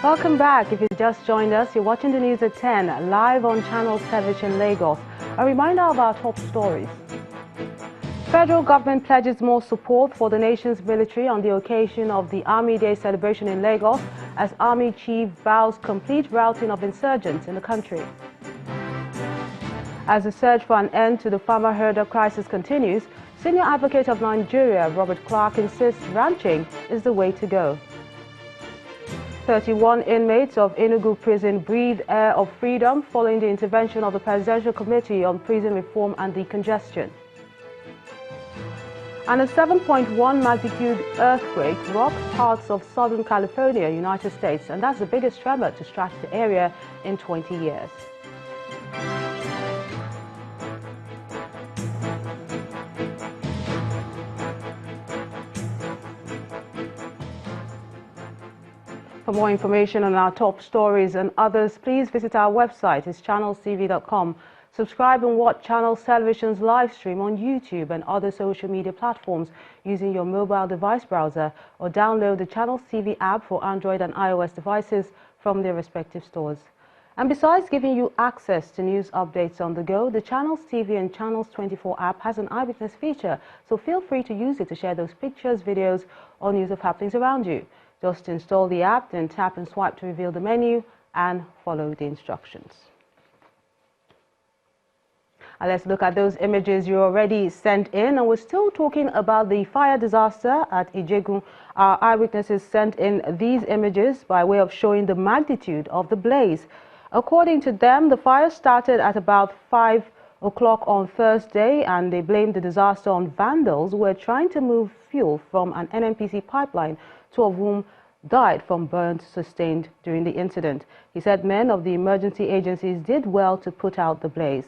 Welcome back. If you just joined us, you're watching the news at 10, live on Channels Television Lagos. A reminder of our top stories. Federal government pledges more support for the nation's military on the occasion of the Army Day celebration in Lagos as Army Chief vows complete routing of insurgents in the country. As the search for an end to the farmer-herder crisis continues, Senior Advocate of Nigeria, Robert Clark, insists ranching is the way to go. 31 inmates of Enugu prison breathe air of freedom following the intervention of the Presidential Committee on Prison Reform and Decongestion. And a 7.1 magnitude earthquake rocks parts of Southern California, United States, and that's the biggest tremor to strike the area in 20 years. For more information on our top stories and others, please visit our website. It's channelstv.com. Subscribe and watch Channels Television's live stream on YouTube and other social media platforms using your mobile device browser, or download the Channels TV app for Android and iOS devices from their respective stores. And besides giving you access to news updates on the go, the Channels TV and Channels 24 app has an Eyewitness feature, so feel free to use it to share those pictures, videos, or news of happenings around you. Just install the app, then tap and swipe to reveal the menu and follow the instructions. And let's look at those images you already sent in. And we're still talking about the fire disaster at Ijegun. Our eyewitnesses sent in these images by way of showing the magnitude of the blaze. According to them, the fire started at about 5 o'clock on Thursday, and they blamed the disaster on vandals who were trying to move fuel from an NNPC pipeline, two of whom died from burns sustained during the incident. He said men of the emergency agencies did well to put out the blaze.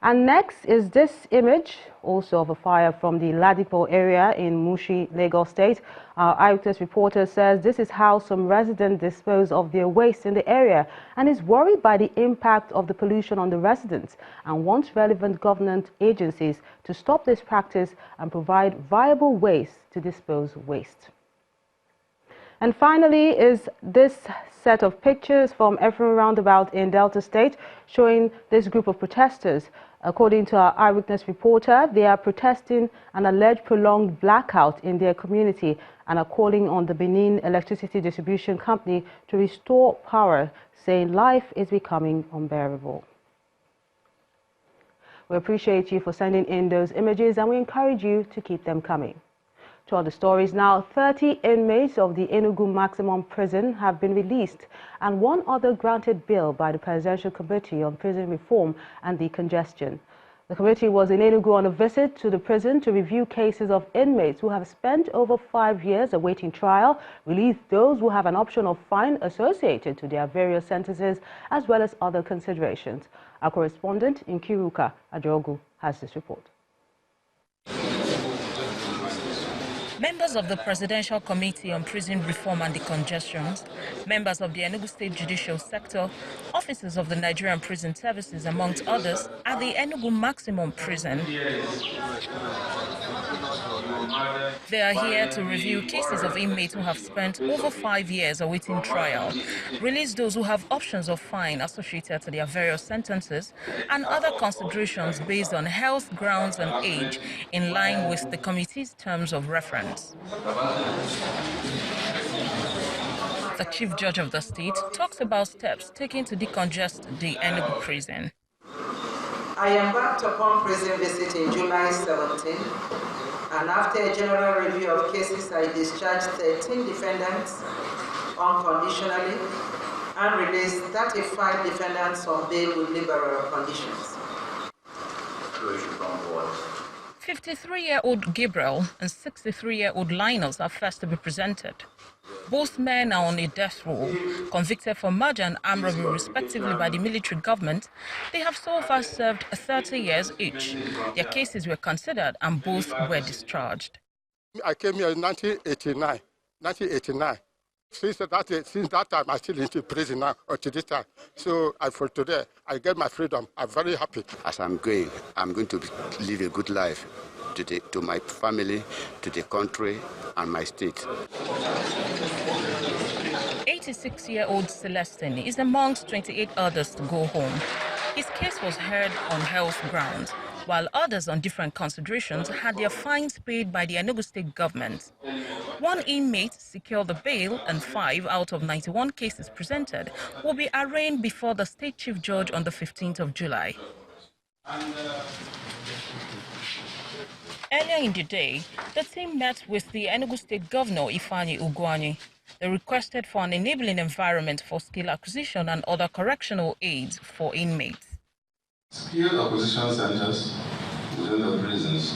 And next is this image, also of a fire from the Ladipo area in Mushi, Lagos State. Our Eyewitness reporter says this is how some residents dispose of their waste in the area and is worried by the impact of the pollution on the residents and wants relevant government agencies to stop this practice and provide viable ways to dispose waste. And finally is this set of pictures from Ephraim Roundabout in Delta State showing this group of protesters. According to our Eyewitness reporter, they are protesting an alleged prolonged blackout in their community and are calling on the Benin Electricity Distribution Company to restore power, saying life is becoming unbearable. We appreciate you for sending in those images and we encourage you to keep them coming. To other stories now, 30 inmates of the Enugu Maximum Prison have been released and one other granted bail by the Presidential Committee on Prison Reform and Decongestion. The committee was in Enugu on a visit to the prison to review cases of inmates who have spent over 5 years awaiting trial, release those who have an option of fine associated to their various sentences, as well as other considerations. Our correspondent in Kiruka, Ajogu, has this report. Members of the Presidential Committee on Prison Reform and Decongestion, members of the Enugu State Judicial Sector, officers of the Nigerian Prison Services, amongst others, at the Enugu Maximum Prison. They are here to review cases of inmates who have spent over 5 years awaiting trial, release those who have options of fine associated to their various sentences, and other considerations based on health grounds and age in line with the committee's terms of reference. The Chief Judge of the state talks about steps taken to decongest the Enugu prison. I embarked upon prison visit in July 17, and after a general review of cases, I discharged 13 defendants unconditionally and released 35 defendants on bail with liberal conditions. 53-year-old Gabriel and 63-year-old Linus are first to be presented. Both men are on a death row, convicted for murder and armed robbery respectively by the military government. They have so far served 30 years each. Their cases were considered and both were discharged. I came here in 1989. Since that time, I'm still in prison now, or to this time. So for today, I get my freedom. I'm very happy. As I'm going to live a good life to my family, to the country, and my state. 26-year-old Celestine is amongst 28 others to go home. His case was heard on health grounds, while others on different considerations had their fines paid by the Enugu State government. One inmate secured the bail, and 5 out of 91 cases presented will be arraigned before the State Chief Judge on the 15th of July. Earlier in the day, the team met with the Enugu State Governor Ifeanyi Ugwuanyi. They requested for an enabling environment for skill acquisition and other correctional aids for inmates. Skill acquisition centers within the prisons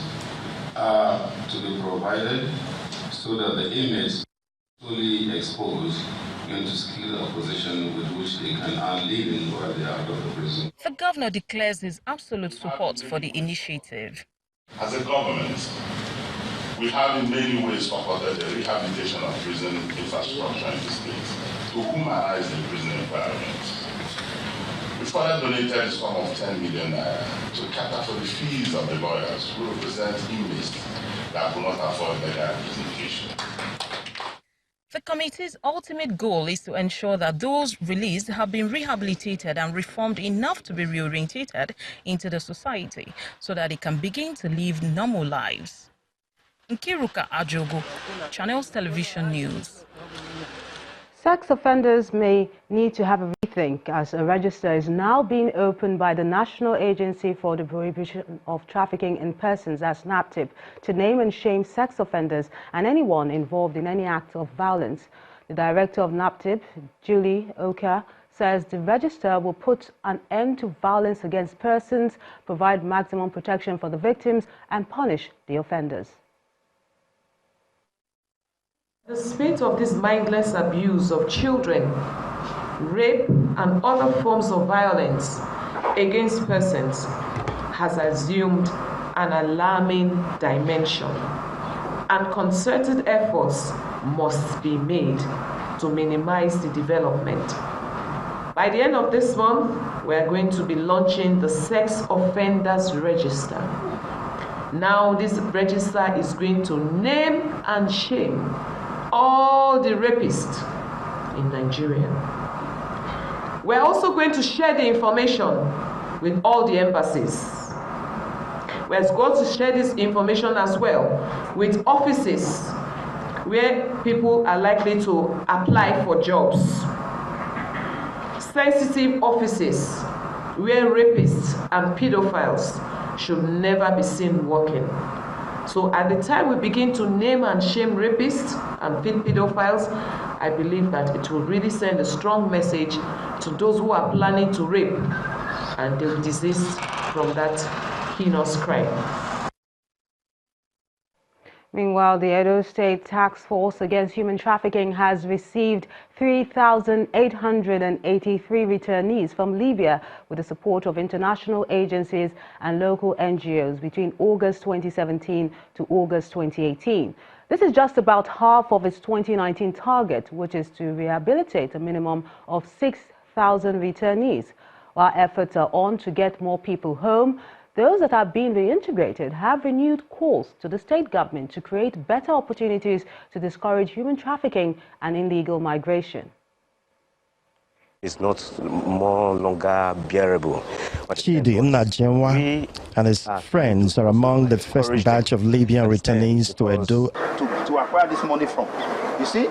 are to be provided so that the inmates are fully exposed into skill acquisition with which they can earn living while they are out of the prison. The governor declares his absolute support for the initiative. As a government, we have in many ways supported the rehabilitation of prison infrastructure in the state to humanize the prison environment. We further donated a sum of 10 million naira to cater for the fees of the lawyers who represent inmates that could not afford legal representation. The committee's ultimate goal is to ensure that those released have been rehabilitated and reformed enough to be reorientated into the society so that they can begin to live normal lives. Nkiruka Ajogo, Channels Television News. Sex offenders may need to have a rethink as a register is now being opened by the National Agency for the Prohibition of Trafficking in Persons, as NAPTIP, to name and shame sex offenders and anyone involved in any act of violence. The director of NAPTIP, Julie Oka, says the register will put an end to violence against persons, provide maximum protection for the victims, and punish the offenders. The spate of this mindless abuse of children, rape, and other forms of violence against persons has assumed an alarming dimension, and concerted efforts must be made to minimize the development. By the end of this month, we are going to be launching the Sex Offenders Register. Now, this register is going to name and shame all the rapists in Nigeria. We're also going to share the information with all the embassies. We're going to share this information as well with offices where people are likely to apply for jobs, sensitive offices where rapists and pedophiles should never be seen working. So at the time we begin to name and shame rapists and pedophiles, I believe that it will really send a strong message to those who are planning to rape, and they will desist from that heinous crime. Meanwhile, the Edo State Task Force Against Human Trafficking has received 3,883 returnees from Libya with the support of international agencies and local NGOs between August 2017 to August 2018. This is just about half of its 2019 target, which is to rehabilitate a minimum of 6,000 returnees. While efforts are on to get more people home, those that are being reintegrated have renewed calls to the state government to create better opportunities to discourage human trafficking and illegal migration. It's not more longer bearable. Chidi Nnajenwa and his friends are among the first batch of Libyan returnees to Edo. To acquire this money from, you see?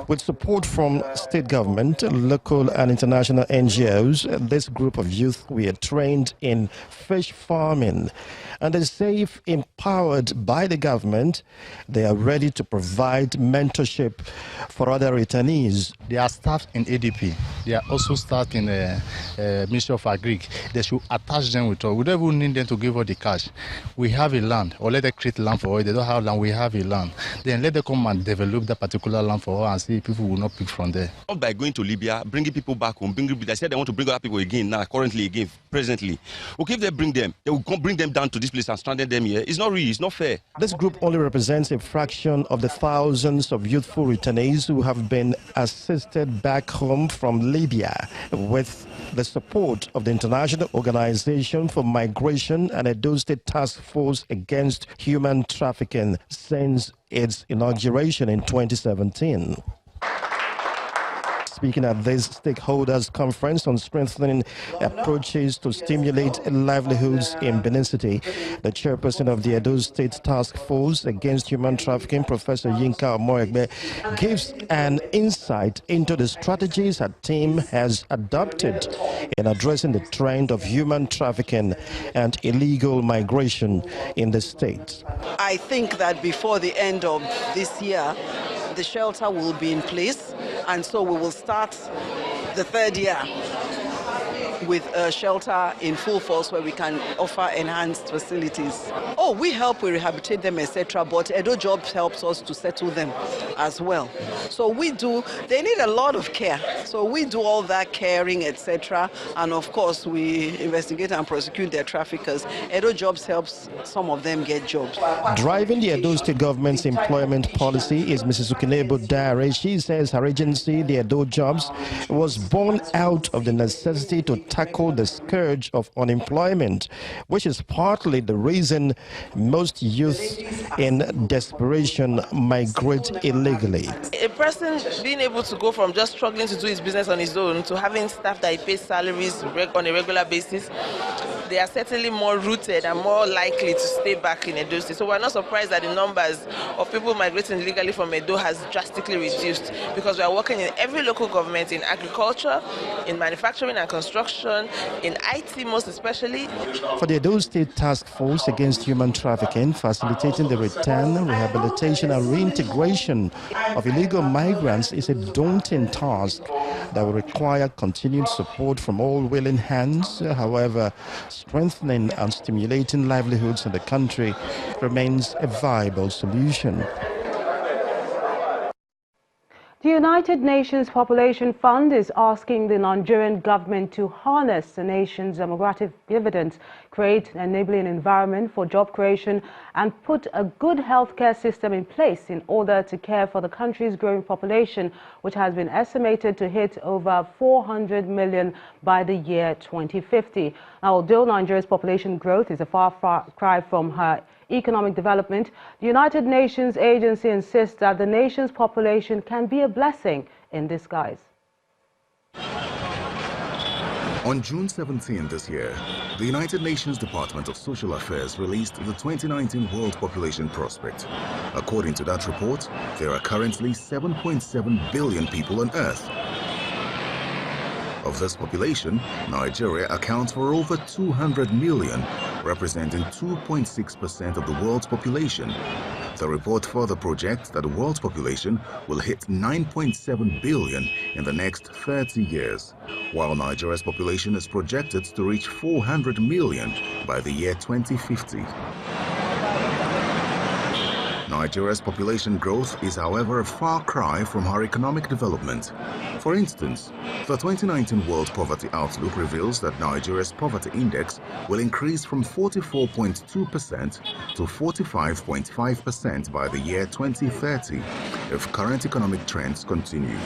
With support from state government, local and international NGOs, this group of youth were trained in fish farming. And they say if empowered by the government, they are ready to provide mentorship for other returnees. They are staff in ADP. They are also staff in the Ministry of Agri. They should attach them with us. We don't even need them to give us the cash. We have a land, or let them create land for us. They don't have land, we have a land. Then let them come and develop that particular land for us and see if people will not pick from there. Not by going to Libya, bringing people back home, they said they want to bring other people again now, currently again, presently. Okay, if they bring them, they will come bring them down to this place and stranded them here. It's not real, it's not fair. This group only represents a fraction of the thousands of youthful returnees who have been assisted back home from Libya with the support of the International Organization for Migration and Edo State Task Force Against Human Trafficking since its inauguration in 2017. speaking at this stakeholders conference on strengthening approaches to stimulate livelihoods in Benin City, the chairperson of the Edo State Task Force Against Human Trafficking, Professor Yinka Omoegbe, gives an insight into the strategies her team has adopted in addressing the trend of human trafficking and illegal migration in the state. I think that before the end of this year, the shelter will be in place, and so we will start the third year with a shelter in full force where we can offer enhanced facilities. Oh, we help, we rehabilitate them, etc., but Edo Jobs helps us to settle them as well. So we do, they need a lot of care. So we do all that caring, etc., and of course we investigate and prosecute their traffickers. Edo Jobs helps some of them get jobs. Driving the Edo State government's employment policy is Mrs. Ukinebo Dare. She says her agency, the Edo Jobs, was born out of the necessity to tackle the scourge of unemployment, which is partly the reason most youth in desperation migrate illegally. A person being able to go from just struggling to do his business on his own to having staff that he pays salaries on a regular basis, they are certainly more rooted and more likely to stay back in Edo State. So we're not surprised that the numbers of people migrating illegally from Edo has drastically reduced, because we are working in every local government, in agriculture, in manufacturing and construction, in IT most especially. For the Edo State Task Force Against Human Trafficking, facilitating the return, rehabilitation and reintegration of illegal migrants is a daunting task that will require continued support from all willing hands. However, strengthening and stimulating livelihoods in the country remains a viable solution. The United Nations Population Fund is asking the Nigerian government to harness the nation's demographic dividends, create an enabling environment for job creation, and put a good healthcare system in place in order to care for the country's growing population, which has been estimated to hit over 400 million by the year 2050. Now, although Nigeria's population growth is a far cry from her economic development, the United Nations agency insists that the nation's population can be a blessing in disguise. On June 17 this year, the United Nations Department of Social Affairs released the 2019 World Population Prospect. According to that report, there are currently 7.7 billion people on Earth. Of this population, Nigeria accounts for over 200 million, representing 2.6% of the world's population. The report further projects that the world's population will hit 9.7 billion in the next 30 years, while Nigeria's population is projected to reach 400 million by the year 2050. Nigeria's population growth is, however, a far cry from her economic development. For instance, the 2019 World Poverty Outlook reveals that Nigeria's poverty index will increase from 44.2% to 45.5% by the year 2030 if current economic trends continue.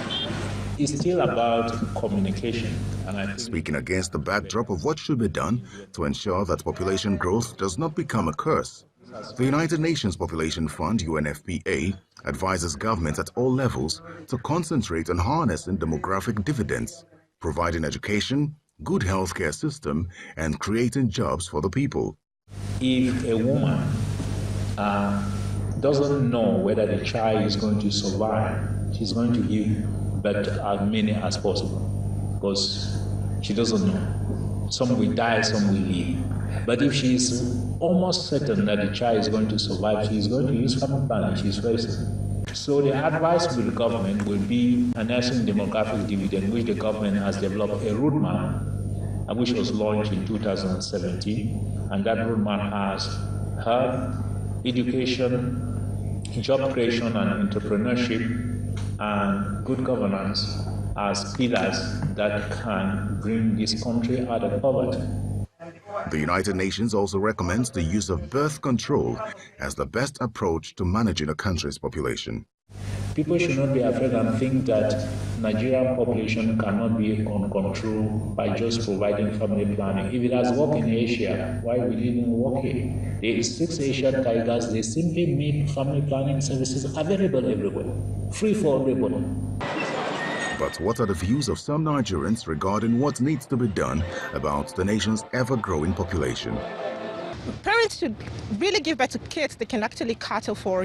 It's still about communication. And speaking against the backdrop of what should be done to ensure that population growth does not become a curse, the United Nations Population Fund, UNFPA, advises governments at all levels to concentrate on harnessing demographic dividends, providing education, good healthcare system, and creating jobs for the people. If a woman doesn't know whether the child is going to survive, she's going to give birth to as many as possible, because she doesn't know. Some will die, some will live. But if she is almost certain that the child is going to survive, she is going to use family planning. She is very certain. So the advice to the government will be announcing demographic dividend, which the government has developed a roadmap, and which was launched in 2017. And that roadmap has health, education, job creation and entrepreneurship, and good governance as pillars that can bring this country out of poverty. The United Nations also recommends the use of birth control as the best approach to managing a country's population. People should not be afraid and think that Nigerian population cannot be on control by just providing family planning. If it has worked in Asia, why will it even work here? There is 6 Asian tigers. They simply make family planning services available everywhere, free for everybody. But what are the views of some Nigerians regarding what needs to be done about the nation's ever-growing population? Parents should really give birth to kids they can actually cater for,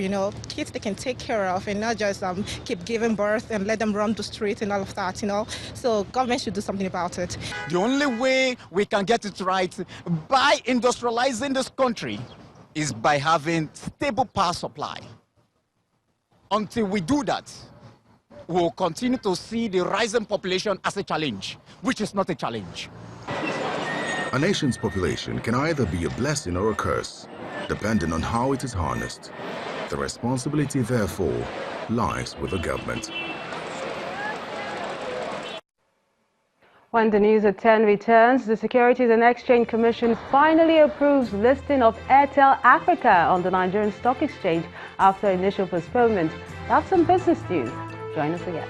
kids they can take care of, and not just keep giving birth and let them run the street and all of that, So government should do something about it. The only way we can get it right by industrializing this country is by having stable power supply. Until we do that, we'll continue to see the rising population as a challenge, which is not a challenge. A nation's population can either be a blessing or a curse, depending on how it is harnessed. The responsibility, therefore, lies with the government. When the news at 10 returns, the Securities and Exchange Commission finally approves listing of Airtel Africa on the Nigerian Stock Exchange after initial postponement. That's some business news. Join us again.